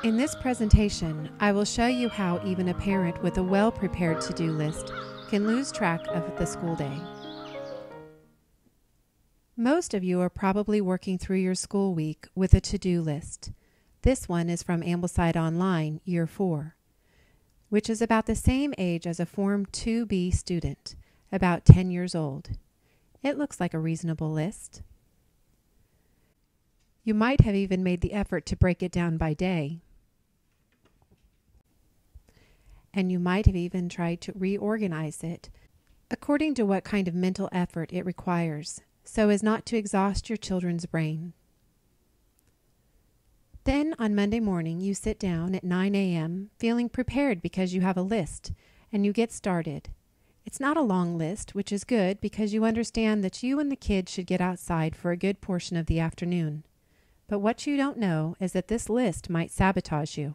In this presentation, I will show you how even a parent with a well-prepared to-do list can lose track of the school day. Most of you are probably working through your school week with a to-do list. This one is from Ambleside Online, Year 4, which is about the same age as a Form 2B student, about 10 years old. It looks like a reasonable list. You might have even made the effort to break it down by day. And you might have even tried to reorganize it according to what kind of mental effort it requires, so as not to exhaust your children's brain. Then on Monday morning, you sit down at 9 a.m. feeling prepared because you have a list, and you get started. It's not a long list, which is good because you understand that you and the kids should get outside for a good portion of the afternoon. But what you don't know is that this list might sabotage you.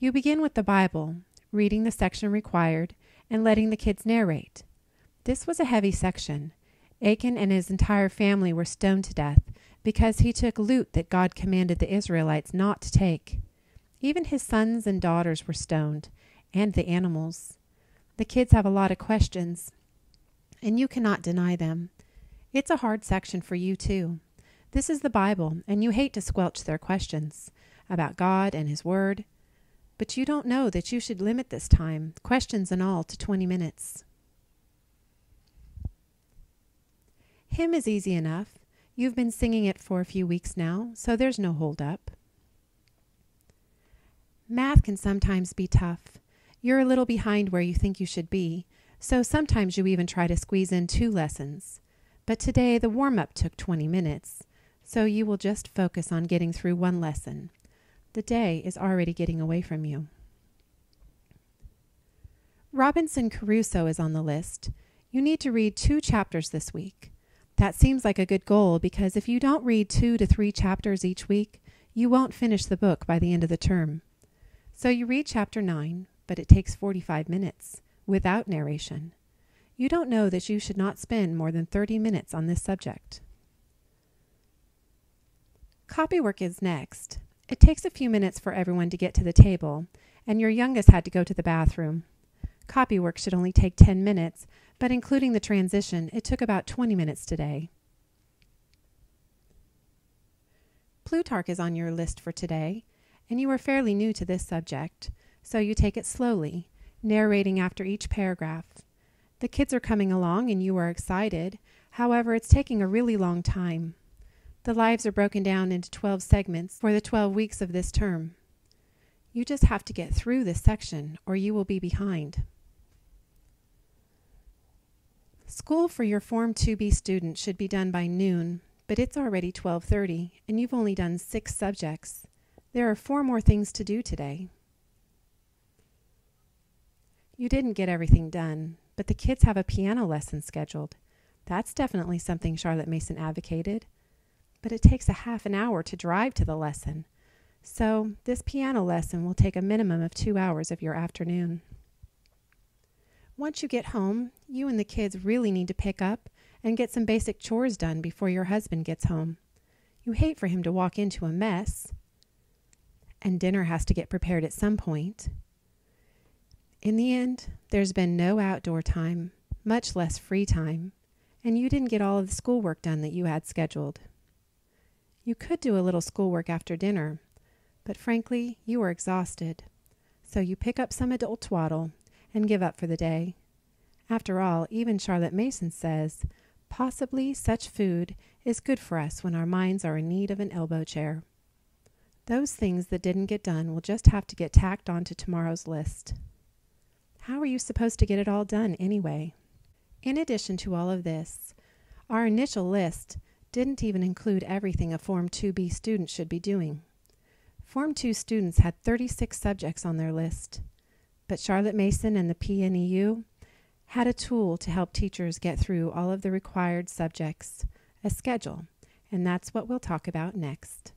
You begin with the Bible, reading the section required, and letting the kids narrate. This was a heavy section. Achan and his entire family were stoned to death because he took loot that God commanded the Israelites not to take. Even his sons and daughters were stoned, and the animals. The kids have a lot of questions, and you cannot deny them. It's a hard section for you too. This is the Bible, and you hate to squelch their questions about God and His Word. But you don't know that you should limit this time, questions and all, to 20 minutes. Hymn is easy enough. You've been singing it for a few weeks now, so there's no hold up. Math can sometimes be tough. You're a little behind where you think you should be, so sometimes you even try to squeeze in 2 lessons. But today the warm-up took 20 minutes, so you will just focus on getting through 1 lesson. The day is already getting away from you. Robinson Crusoe is on the list. You need to read 2 chapters this week. That seems like a good goal because if you don't read 2 to 3 chapters each week, you won't finish the book by the end of the term. So you read chapter 9, but it takes 45 minutes without narration. You don't know that you should not spend more than 30 minutes on this subject. Copywork is next. It takes a few minutes for everyone to get to the table, and your youngest had to go to the bathroom. Copywork should only take 10 minutes, but including the transition, it took about 20 minutes today. Plutarch is on your list for today, and you are fairly new to this subject, so you take it slowly, narrating after each paragraph. The kids are coming along and you are excited. However, it's taking a really long time. The lives are broken down into 12 segments for the 12 weeks of this term. You just have to get through this section or you will be behind. School for your Form 2B student should be done by noon, but it's already 12:30 and you've only done 6 subjects. There are 4 more things to do today. You didn't get everything done, but the kids have a piano lesson scheduled. That's definitely something Charlotte Mason advocated. But it takes a half an hour to drive to the lesson. So this piano lesson will take a minimum of 2 hours of your afternoon. Once you get home, you and the kids really need to pick up and get some basic chores done before your husband gets home. You hate for him to walk into a mess. And dinner has to get prepared at some point. In the end, there's been no outdoor time, much less free time, and you didn't get all of the schoolwork done that you had scheduled. You could do a little schoolwork after dinner, but frankly, you are exhausted. So you pick up some adult twaddle and give up for the day. After all, even Charlotte Mason says, possibly such food is good for us when our minds are in need of an elbow chair. Those things that didn't get done will just have to get tacked onto tomorrow's list. How are you supposed to get it all done anyway? In addition to all of this, our initial list didn't even include everything a Form 2B student should be doing. Form 2 students had 36 subjects on their list, but Charlotte Mason and the PNEU had a tool to help teachers get through all of the required subjects, a schedule, and that's what we'll talk about next.